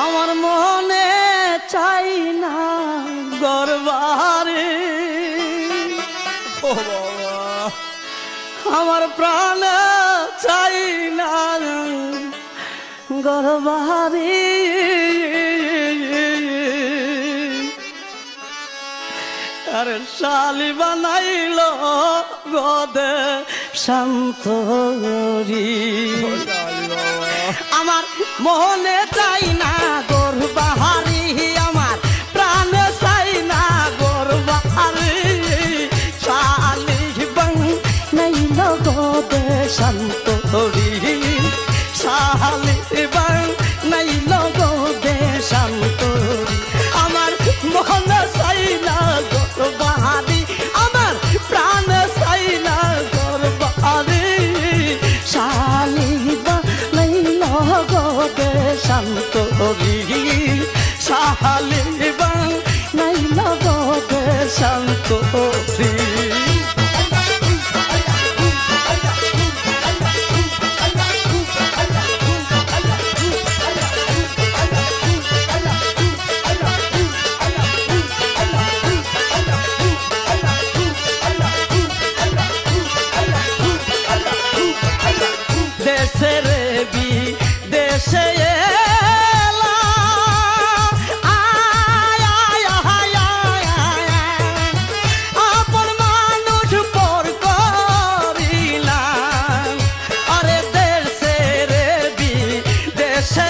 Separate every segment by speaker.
Speaker 1: আমার মনে চাই না গরবারে, আমার প্রাণ চাই না গরবারে। আরে শালি বানাইল গদে শান্তরি, আমার মনে চাই না গরবারি, আমার প্রাণ চাই না গরবারি। শালি বানাইল গদে শান্তরি, শালি বানাইল গদে শান্তরি, আমার মনে চাই না গরবারি, আমার প্রাণ চাই না গরবারি। শালি বানাইল গদে শান্তরি, শালি বানাইল গদে শান্তরি। দেশের বিদেশে আপন মানুষ পর করিলাম, আরে দেশের বিদেশে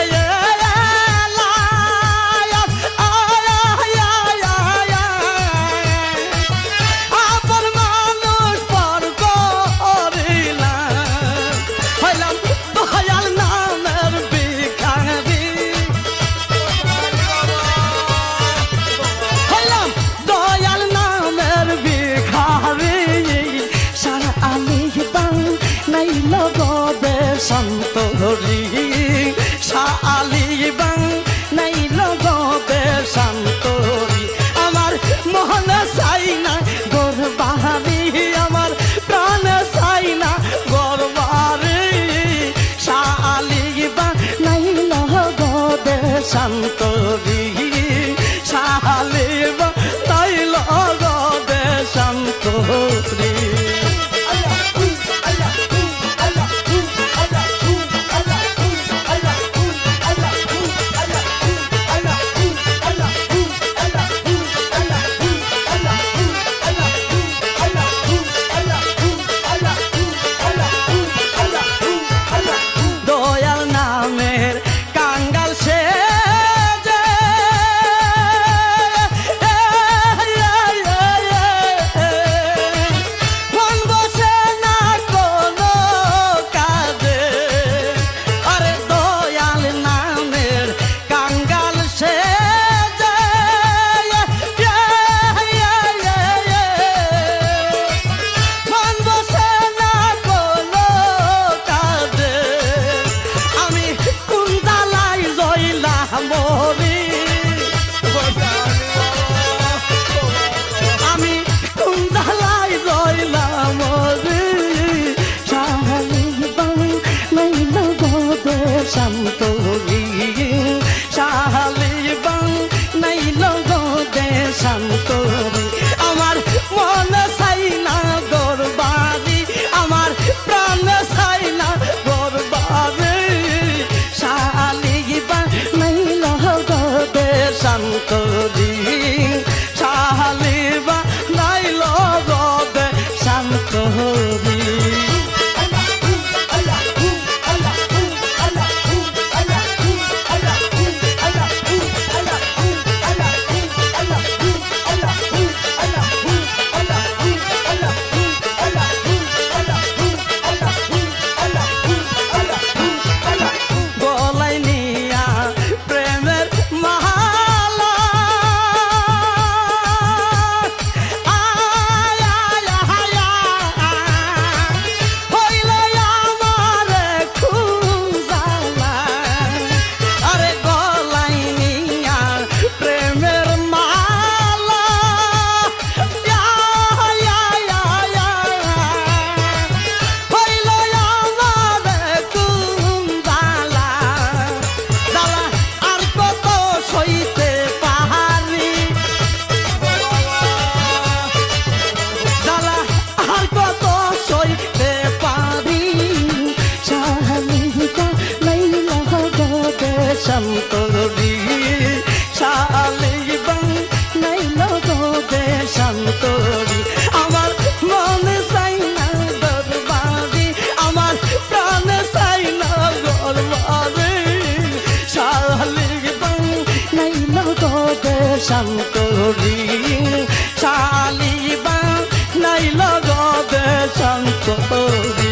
Speaker 1: আপন মানুষ পর করিলাম, হইলাম দয়াল নামের ভিখারি, হইলাম দয়াল নামের ভিখারি। সারা আলি বানাইল গদে শান্তরি, শালি বানাইল গদে শান্তরি, আমার মনে চাই না গরবারি, আমার প্রাণ চাই না গরবারি। শালি বানাইল গদে শান্তরি, শালি বানাইল গদে শান্তরি। শান্তরি শালিবা নাই লগবে শান্তরি